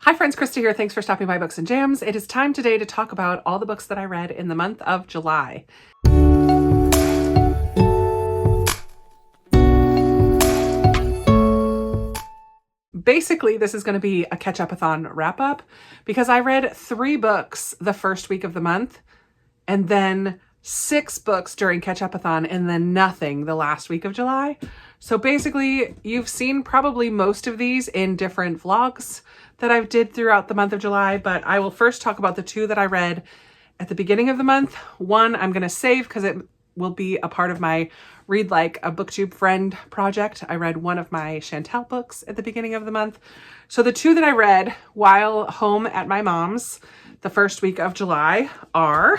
Hi friends, Krista here. Thanks for stopping by Books and Jams. It is time today to talk about all the books that I read in the month of July. Basically, this is going to be a catch-up-a-thon wrap-up because I read 3 books the first week of the month and then 6 books during catch-up-a-thon and then nothing the last week of July. So basically, you've seen probably most of these in different vlogs that I've did throughout the month of July, but I will first talk about the 2 that I read at the beginning of the month. One I'm going to save because it will be a part of my Read Like a BookTube Friend project. I read one of my Chantel books at the beginning of the month. So the 2 that I read while home at my mom's the first week of July are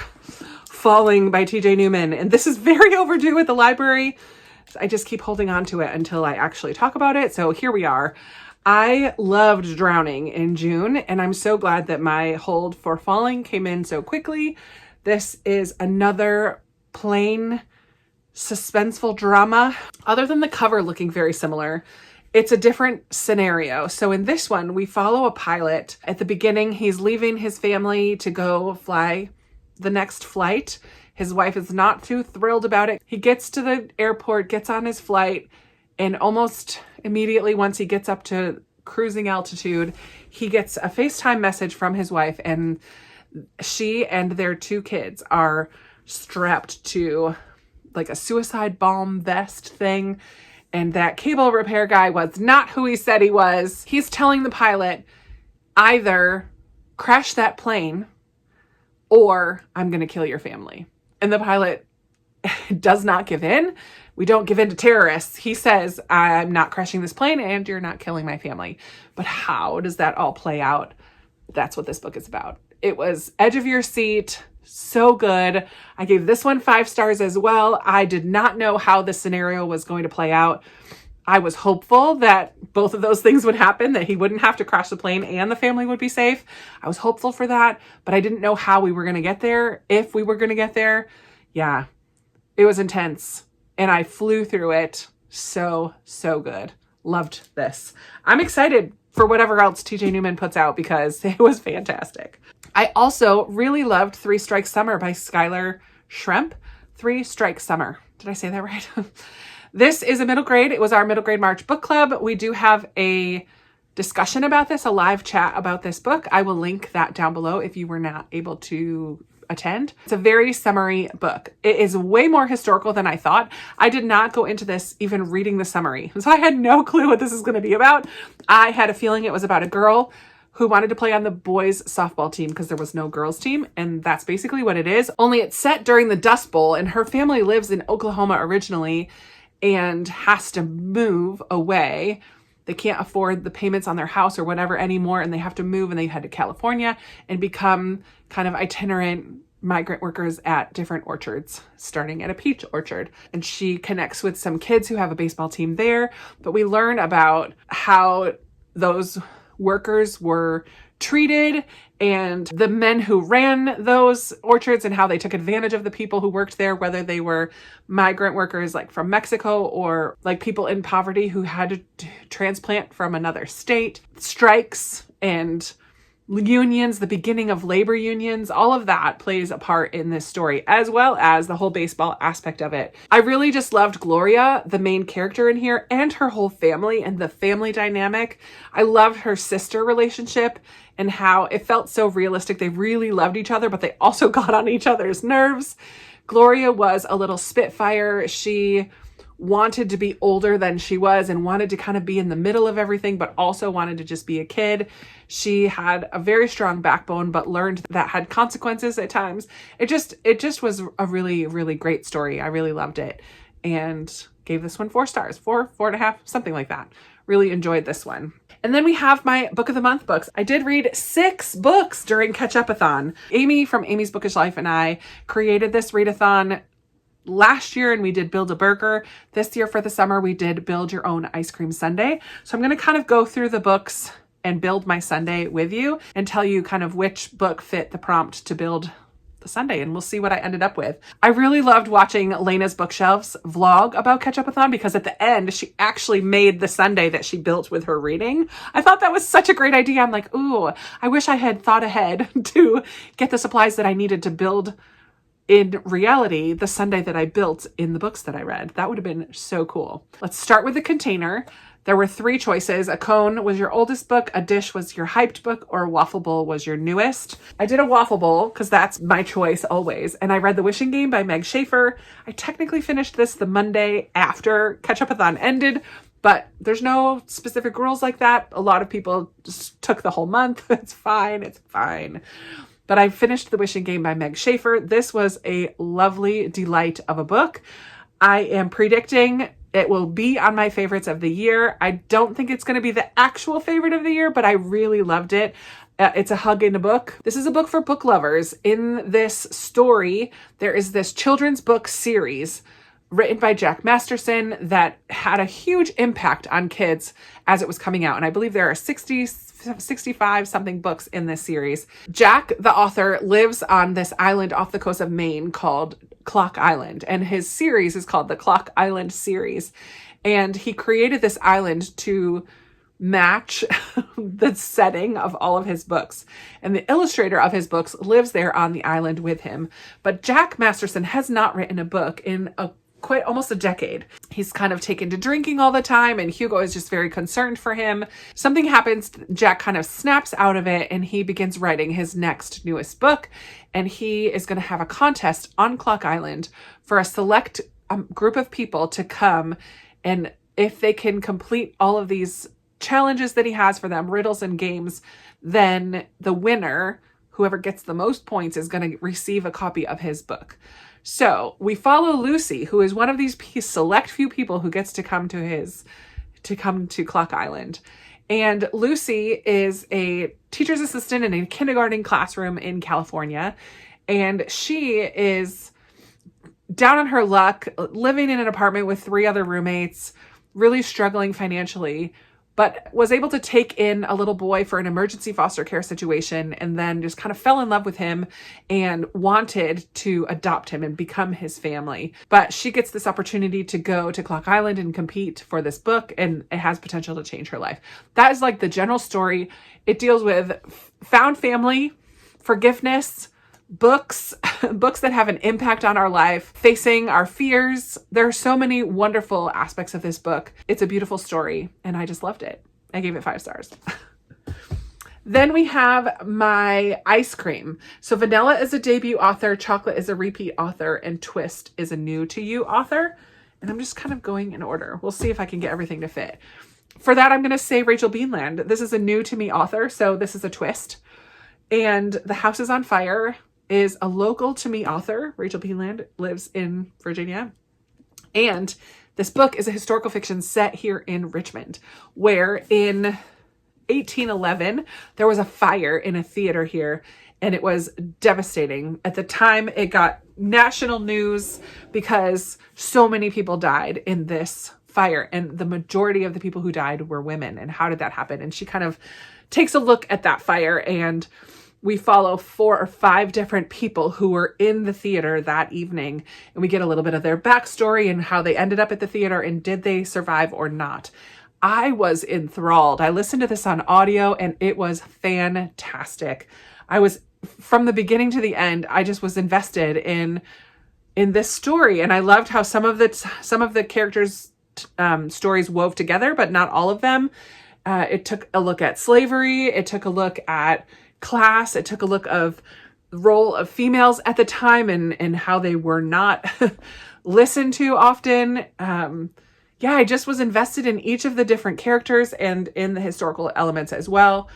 Falling by TJ Newman. And this is very overdue at the library. I just keep holding on to it until I actually talk about it. So here we are. I loved Drowning in June, and I'm so glad that my hold for Falling came in so quickly. This is another plain, suspenseful drama. Other than the cover looking very similar, it's a different scenario. So in this one, we follow a pilot. At the beginning, he's leaving his family to go fly the next flight. His wife is not too thrilled about it. He gets to the airport, gets on his flight, and almost immediately once he gets up to cruising altitude, he gets a FaceTime message from his wife, and she and their 2 kids are strapped to like a suicide bomb vest thing. And that cable repair guy was not who he said he was. He's telling the pilot, either crash that plane or I'm going to kill your family. And the pilot does not give in. We don't give in to terrorists. He says, I'm not crashing this plane and you're not killing my family. But how does that all play out? That's what this book is about. It was edge of your seat. So good. I gave this one 5 stars as well. I did not know how this scenario was going to play out. I was hopeful that both of those things would happen, that he wouldn't have to crash the plane and the family would be safe. I was hopeful for that, but I didn't know how we were going to get there, if we were going to get there. Yeah, it was intense. And I flew through it. So good. Loved this. I'm excited for whatever else TJ Newman puts out because it was fantastic. I also really loved 3 Strike Summer by Skylar Schremp. 3 Strike Summer. Did I say that right? This is a middle grade. It was our middle grade March book club. We do have a discussion about this, a live chat about this book. I will link that down below if you were not able to attend. It's a very summary book. It is way more historical than I thought. I did not go into this even reading the summary, so I had no clue what this is going to be about. I had a feeling it was about a girl who wanted to play on the boys softball team because there was no girls team, and that's basically what it is. Only it's set during the Dust Bowl, and her family lives in Oklahoma originally and has to move away. They can't afford the payments on their house or whatever anymore, and they have to move, and they head to California and become kind of itinerant migrant workers at different orchards, starting at a peach orchard. And she connects with some kids who have a baseball team there, but we learn about how those workers were treated and the men who ran those orchards and how they took advantage of the people who worked there, whether they were migrant workers like from Mexico or like people in poverty who had to transplant from another state. Strikes and unions, the beginning of labor unions, all of that plays a part in this story, as well as the whole baseball aspect of it. I really just loved Gloria, the main character in here, and her whole family and the family dynamic. I loved her sister relationship and how it felt so realistic. They really loved each other, but they also got on each other's nerves. Gloria was a little spitfire. She wanted to be older than she was and wanted to kind of be in the middle of everything, but also wanted to just be a kid. She had a very strong backbone, but learned that had consequences at times. It just was a really, really great story. I really loved it and gave this one 4 stars, 4.5, something like that. Really enjoyed this one. And then we have my book of the month books. I did read 6 books during Catch-Up-a-thon. Amy from Amy's Bookish Life and I created this readathon last year, and we did Build a Burger. This year for the summer, we did Build Your Own Ice Cream Sundae. So I'm going to kind of go through the books and build my sundae with you and tell you kind of which book fit the prompt to build Sunday, and we'll see what I ended up with. I really loved watching Lena's Bookshelves vlog about Catch-Up-a-thon because at the end, she actually made the Sunday that she built with her reading. I thought that was such a great idea. I'm like, ooh, I wish I had thought ahead to get the supplies that I needed to build in reality the Sunday that I built in the books that I read. That would have been so cool. Let's start with the container. There were 3 choices. A cone was your oldest book, a dish was your hyped book, or a waffle bowl was your newest. I did a waffle bowl because that's my choice always. And I read The Wishing Game by Meg Schaefer. I technically finished this the Monday after Catch-Up-a-thon ended, but there's no specific rules like that. A lot of people just took the whole month. It's fine. It's fine. But I finished The Wishing Game by Meg Schaefer. This was a lovely delight of a book. I am predicting it will be on my favorites of the year. I don't think it's going to be the actual favorite of the year, but I really loved it. It's a hug in a book. This is a book for book lovers. In this story, there is this children's book series written by Jack Masterson that had a huge impact on kids as it was coming out. And I believe there are 65 something books in this series. Jack, the author, lives on this island off the coast of Maine called Clock Island, and his series is called the Clock Island series. And he created this island to match the setting of all of his books. And the illustrator of his books lives there on the island with him. But Jack Masterson has not written a book in quite almost a decade. He's kind of taken to drinking all the time, and Hugo is just very concerned for him. Something happens, Jack kind of snaps out of it, and he begins writing his next newest book. And he is going to have a contest on Clock Island for a select group of people to come. And if they can complete all of these challenges that he has for them, riddles and games, then the winner, whoever gets the most points, is going to receive a copy of his book. So we follow Lucy, who is one of these select few people who gets to come to Clock Island. And Lucy is a teacher's assistant in a kindergarten classroom in California. And she is down on her luck, living in an apartment with 3 other roommates, really struggling financially, but was able to take in a little boy for an emergency foster care situation, and then just kind of fell in love with him and wanted to adopt him and become his family. But she gets this opportunity to go to Clock Island and compete for this book, and it has potential to change her life. That is like the general story. It deals with found family, forgiveness, books that have an impact on our life, facing our fears. There are so many wonderful aspects of this book. It's a beautiful story, and I just loved it. I gave it 5 stars. Then we have my ice cream. So Vanilla is a debut author, Chocolate is a repeat author, and Twist is a new to you author. And I'm just kind of going in order. We'll see if I can get everything to fit. For that, I'm going to say Rachel Beanland. This is a new to me author, so this is a twist. And The House is on Fire is a local to me author. Rachel Beanland lives in Virginia. And this book is a historical fiction set here in Richmond, where in 1811, there was a fire in a theater here, and it was devastating. At the time, it got national news because so many people died in this fire, and the majority of the people who died were women. And how did that happen? And she kind of takes a look at that fire, and we follow 4 or 5 different people who were in the theater that evening, and we get a little bit of their backstory and how they ended up at the theater and did they survive or not. I was enthralled. I listened to this on audio, and it was fantastic. I was, from the beginning to the end, I just was invested in this story, and I loved how some of the characters' stories wove together, but not all of them. It took a look at slavery. It took a look at class. It took a look of the role of females at the time and how they were not listened to often. I just was invested in each of the different characters and in the historical elements as well.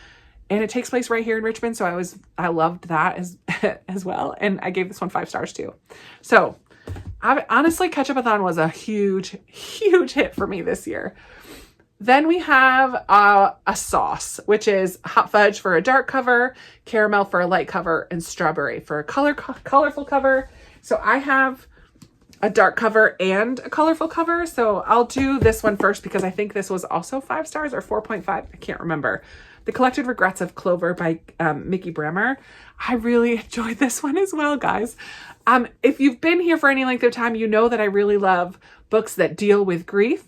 And it takes place right here in Richmond, so I loved that as well. And I gave this one 5 stars too. So honestly, Catch-Up-a-thon was a huge, huge hit for me this year. Then we have a sauce, which is hot fudge for a dark cover, caramel for a light cover, and strawberry for a colorful cover. So I have a dark cover and a colorful cover. So I'll do this one first because I think this was also 5 stars or 4.5. I can't remember. The Collected Regrets of Clover by Mickey Bremer. I really enjoyed this one as well, guys. If you've been here for any length of time, you know that I really love books that deal with grief.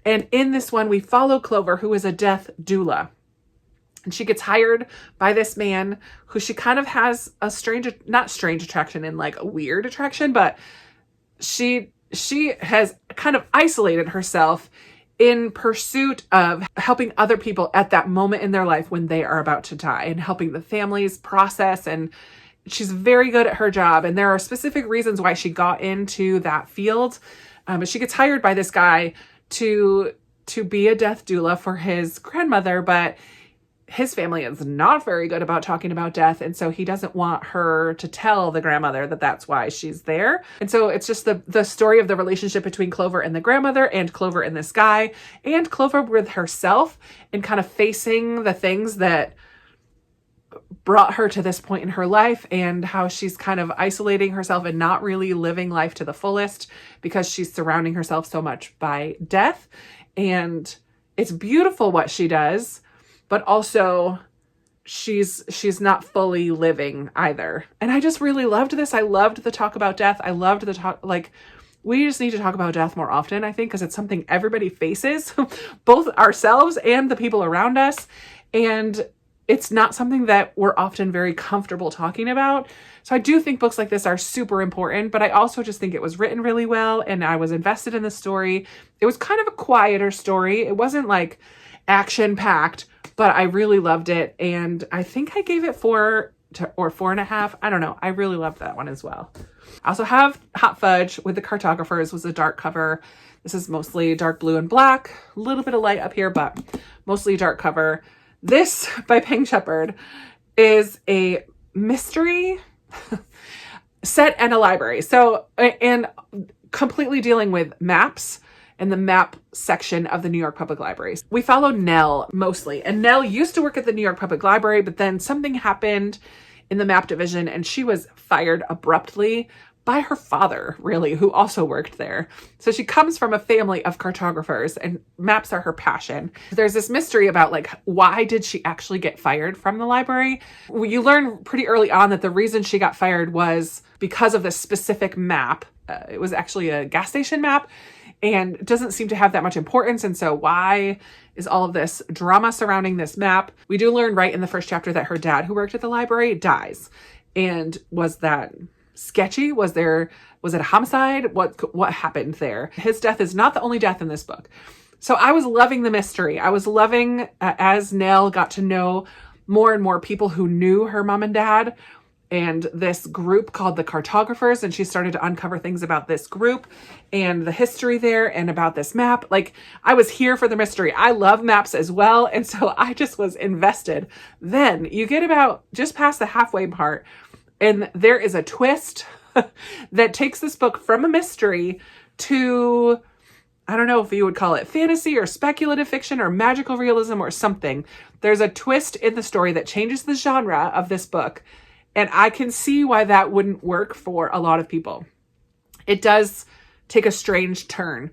And in this one, we follow Clover, who is a death doula. And she gets hired by this man who she kind of has a not strange attraction in like a weird attraction, but she has kind of isolated herself in pursuit of helping other people at that moment in their life when they are about to die and helping the families process. And she's very good at her job. And there are specific reasons why she got into that field. But she gets hired by this guy to be a death doula for his grandmother, but his family is not very good about talking about death. And so he doesn't want her to tell the grandmother that that's why she's there. And so it's just the story of the relationship between Clover and the grandmother and Clover and this guy and Clover with herself and kind of facing the things that brought her to this point in her life and how she's kind of isolating herself and not really living life to the fullest because she's surrounding herself so much by death. And it's beautiful what she does, but also she's not fully living either. And I just really loved this. I loved the talk about death. I loved the talk, like, we just need to talk about death more often, I think, because it's something everybody faces, both ourselves and the people around us. And it's not something that we're often very comfortable talking about. So I do think books like this are super important, but I also just think it was written really well and I was invested in the story. It was kind of a quieter story. It wasn't like action-packed, but I really loved it. And I think I gave it 4 or 4.5. I don't know. I really loved that one as well. I also have Hot Fudge with the Cartographers, was a dark cover. This is mostly dark blue and black, a little bit of light up here, but mostly dark cover. This by Peng Shepherd is a mystery set and a library. So, and completely dealing with maps and the map section of the New York Public Library. We follow Nell mostly, and Nell used to work at the New York Public Library, but then something happened in the map division and she was fired abruptly by her father, really, who also worked there. So she comes from a family of cartographers and maps are her passion. There's this mystery about like, why did she actually get fired from the library? Well, you learn pretty early on that the reason she got fired was because of this specific map. It was actually a gas station map and it doesn't seem to have that much importance. And so why is all of this drama surrounding this map? We do learn right in the first chapter that her dad, who worked at the library, dies. And was that sketchy? Was it a homicide? What happened there? His death is not the only death in this book. So I was loving the mystery. I was loving as Nell got to know more and more people who knew her mom and dad and this group called the Cartographers. And she started to uncover things about this group and the history there and about this map. Like, I was here for the mystery. I love maps as well. And so I just was invested. Then you get about just past the halfway part and there is a twist that takes this book from a mystery to, I don't know if you would call it fantasy or speculative fiction or magical realism or something. There's a twist in the story that changes the genre of this book. And I can see why that wouldn't work for a lot of people. It does take a strange turn.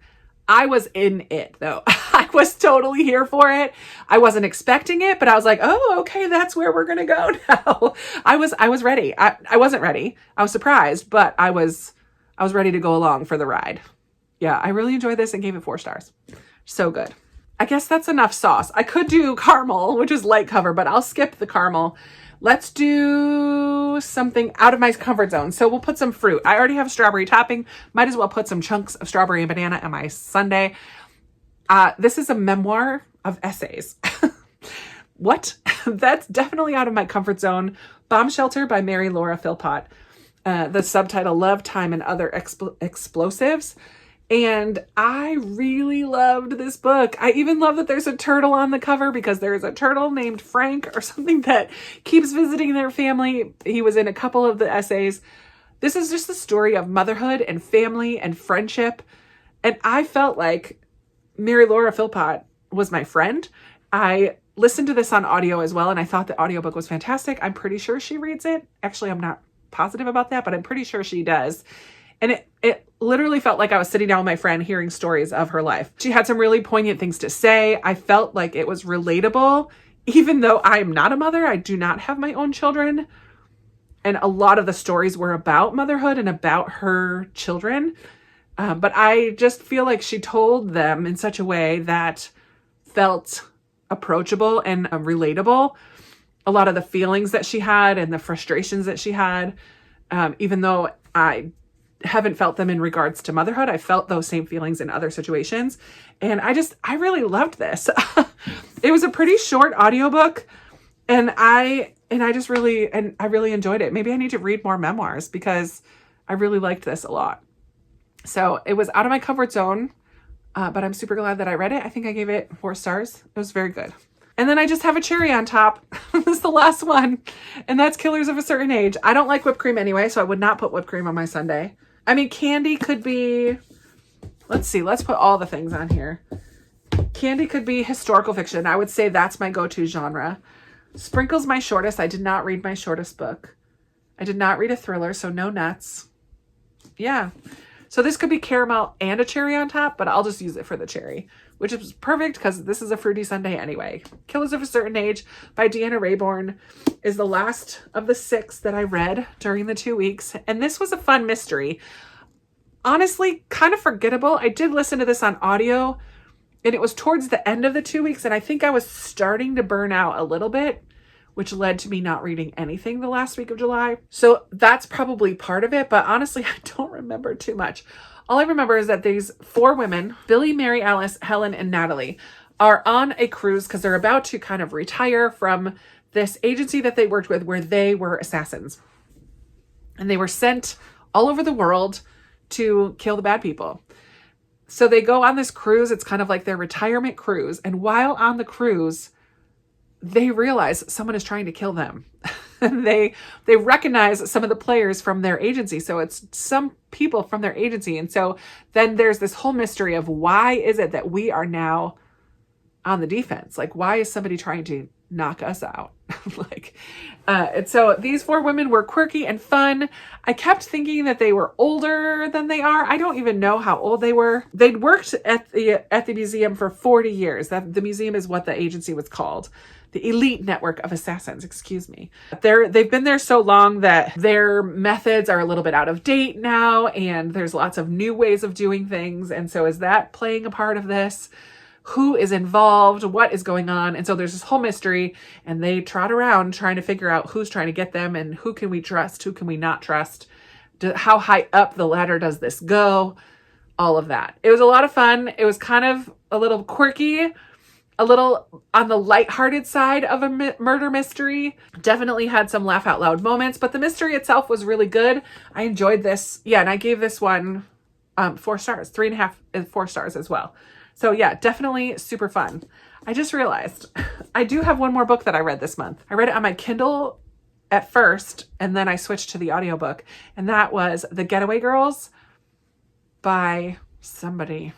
I was in it though. I was totally here for it. I wasn't expecting it, but I was like, oh, okay, that's where we're going to go now. I was ready. I wasn't ready. I was surprised, but I was ready to go along for the ride. Yeah, I really enjoyed this and gave it 4 stars. So good. I guess that's enough sauce. I could do caramel, which is light cover, but I'll skip the caramel. Let's do something out of my comfort zone. So we'll put some fruit. I already have a strawberry topping. Might as well put some chunks of strawberry and banana on my sundae. This is a memoir of essays. What? That's definitely out of my comfort zone. Bomb Shelter by Mary Laura Philpott. The subtitle, Love, Time, and Other Explosives. And I really loved this book. I even love that there's a turtle on the cover because there's a turtle named Frank or something that keeps visiting their family. He was in a couple of the essays. This is just the story of motherhood and family and friendship. And I felt like Mary Laura Philpott was my friend. I listened to this on audio as well, and I thought the audiobook was fantastic. I'm pretty sure she reads it. Actually, I'm not positive about that, but I'm pretty sure she does. And it literally felt like I was sitting down with my friend hearing stories of her life. She had some really poignant things to say. I felt like it was relatable even though I am not a mother, I do not have my own children. And a lot of the stories were about motherhood and about her children. But I just feel like she told them in such a way that felt approachable and relatable. A lot of the feelings that she had and the frustrations that she had, even though I haven't felt them in regards to motherhood, I felt those same feelings in other situations. And I really loved this. It was a pretty short audiobook, and I really enjoyed it. Maybe I need to read more memoirs because I really liked this a lot. So it was out of my comfort zone, but I'm super glad that I read it. I think I gave it 4 stars. It was very good. And then I just have a cherry on top. This is the last one, and that's Killers of a Certain Age. I don't like whipped cream anyway, so I would not put whipped cream on my sundae. I mean, candy could be, let's see, let's put all the things on here. Candy could be historical fiction. I would say that's my go-to genre. Sprinkles my shortest. I did not read my shortest book. I did not read a thriller, so no nuts. Yeah. So this could be caramel and a cherry on top, but I'll just use it for the cherry, which is perfect because this is a fruity sundae anyway. Killers of a Certain Age by Deanna Raybourn is the last of the 6 that I read during the 2 weeks. And this was a fun mystery. Honestly, kind of forgettable. I did listen to this on audio, and it was towards the end of the 2 weeks, and I think I was starting to burn out a little bit, which led to me not reading anything the last week of July. So that's probably part of it, but honestly, I don't remember too much. All I remember is that these 4 women, Billy, Mary Alice, Helen, and Natalie, are on a cruise because they're about to kind of retire from this agency that they worked with where they were assassins. And they were sent all over the world to kill the bad people. So they go on this cruise. It's kind of like their retirement cruise. And while on the cruise, they realize someone is trying to kill them. they recognize some of the players from their agency. So it's some people from their agency. And so then there's this whole mystery of why is it that we are now on the defense? Like, why is somebody trying to knock us out? And so these 4 women were quirky and fun. I kept thinking that they were older than they are. I don't even know how old they were. They'd worked at the museum for 40 years. The museum is what the agency was called. The Elite Network of Assassins, excuse me. They've been there so long that their methods are a little bit out of date now, and there's lots of new ways of doing things. And so is that playing a part of this? Who is involved? What is going on? And so there's this whole mystery, and they trot around trying to figure out who's trying to get them and who can we trust, who can we not trust, how high up the ladder does this go, all of that. It was a lot of fun. It was kind of a little quirky, a little on the lighthearted side of a murder mystery. Definitely had some laugh out loud moments, but the mystery itself was really good. I enjoyed this. Yeah, and I gave this one 4 stars, 3.5 and 4 stars as well. So yeah, definitely super fun. I just realized I do have one more book that I read this month. I read it on my Kindle at first, and then I switched to the audiobook, and that was The Getaway Girls by somebody.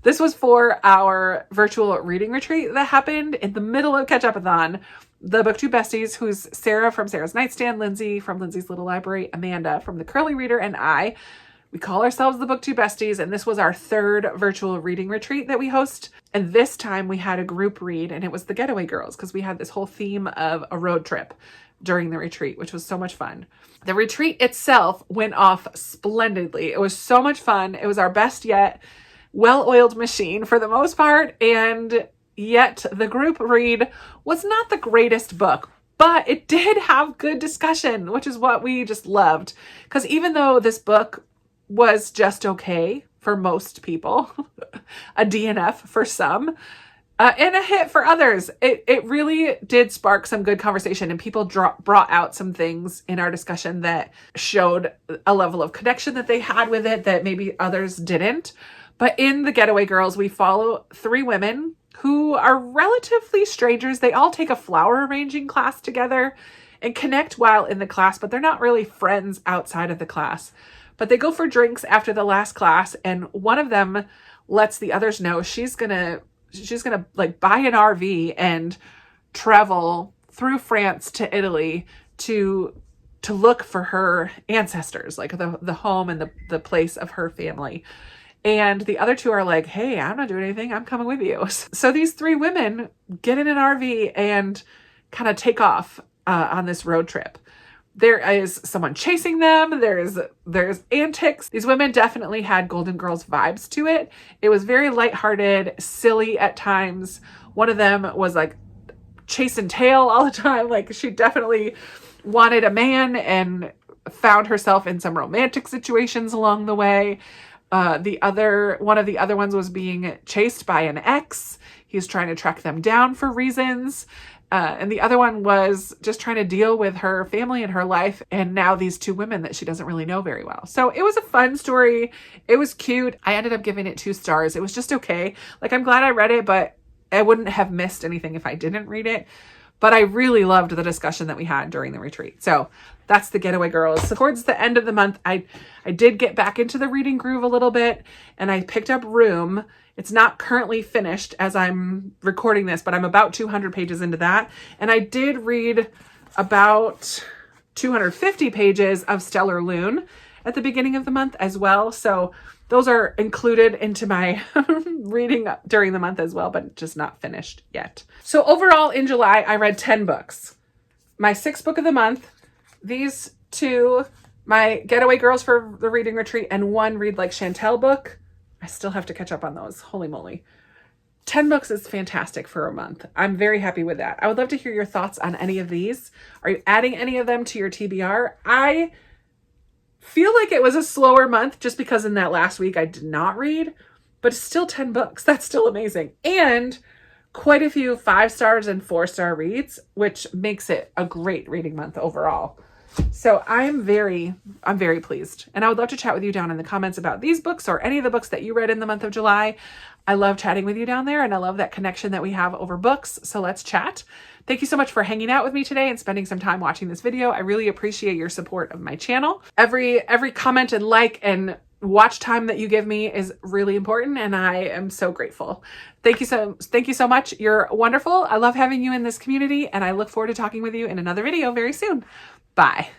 This was for our virtual reading retreat that happened in the middle of Catch-Up-a-thon. The BookTube besties, who's Sarah from Sarah's Nightstand, Lindsay from Lindsay's Little Library, Amanda from The Curly Reader, and I. We call ourselves the BookTube besties, and this was our 3rd virtual reading retreat that we host. And this time we had a group read, and it was The Getaway Girls, because we had this whole theme of a road trip during the retreat, which was so much fun. The retreat itself went off splendidly. It was so much fun. It was our best yet. Well-oiled machine for the most part, and yet the group read was not the greatest book, but it did have good discussion, which is what we just loved. Because even though this book was just okay for most people, a DNF for some, and a hit for others, it really did spark some good conversation, and people brought out some things in our discussion that showed a level of connection that they had with it that maybe others didn't. But in The Getaway Girls, we follow 3 women who are relatively strangers. They all take a flower arranging class together and connect while in the class, but they're not really friends outside of the class. But they go for drinks after the last class, and one of them lets the others know she's gonna like buy an RV and travel through France to Italy to look for her ancestors, like the home and the place of her family. And the other two are like, hey, I'm not doing anything. I'm coming with you. So these three women get in an RV and kind of take off on this road trip. There is someone chasing them. There's antics. These women definitely had Golden Girls vibes to it. It was very lighthearted, silly at times. One of them was like chasing tail all the time. Like she definitely wanted a man and found herself in some romantic situations along the way. One of the other ones was being chased by an ex. He's trying to track them down for reasons. And the other one was just trying to deal with her family and her life. And now these two women that she doesn't really know very well. So it was a fun story. It was cute. I ended up giving it 2 stars. It was just okay. Like, I'm glad I read it, but I wouldn't have missed anything if I didn't read it. But I really loved the discussion that we had during the retreat. So that's the Getaway Girls. So towards the end of the month, I did get back into the reading groove a little bit, and I picked up Room. It's not currently finished as I'm recording this, but I'm about 200 pages into that. And I did read about 250 pages of Stellar Loon at the beginning of the month as well. So those are included into my reading during the month as well, but just not finished yet. So overall in July, I read 10 books. My 6th book of the month, these 2, my Getaway Girls for the reading retreat, and 1 Read Like Chantel book. I still have to catch up on those. Holy moly. 10 books is fantastic for a month. I'm very happy with that. I would love to hear your thoughts on any of these. Are you adding any of them to your TBR? I feel like it was a slower month just because in that last week I did not read, but still 10 books. That's still amazing. And quite a few 5 stars and 4-star reads, which makes it a great reading month overall. So I'm very pleased. And I would love to chat with you down in the comments about these books or any of the books that you read in the month of July. I love chatting with you down there, and I love that connection that we have over books. So let's chat. Thank you so much for hanging out with me today and spending some time watching this video. I really appreciate your support of my channel. Every comment and like and watch time that you give me is really important, and I am so grateful. Thank you so much. You're wonderful. I love having you in this community, and I look forward to talking with you in another video very soon. Bye.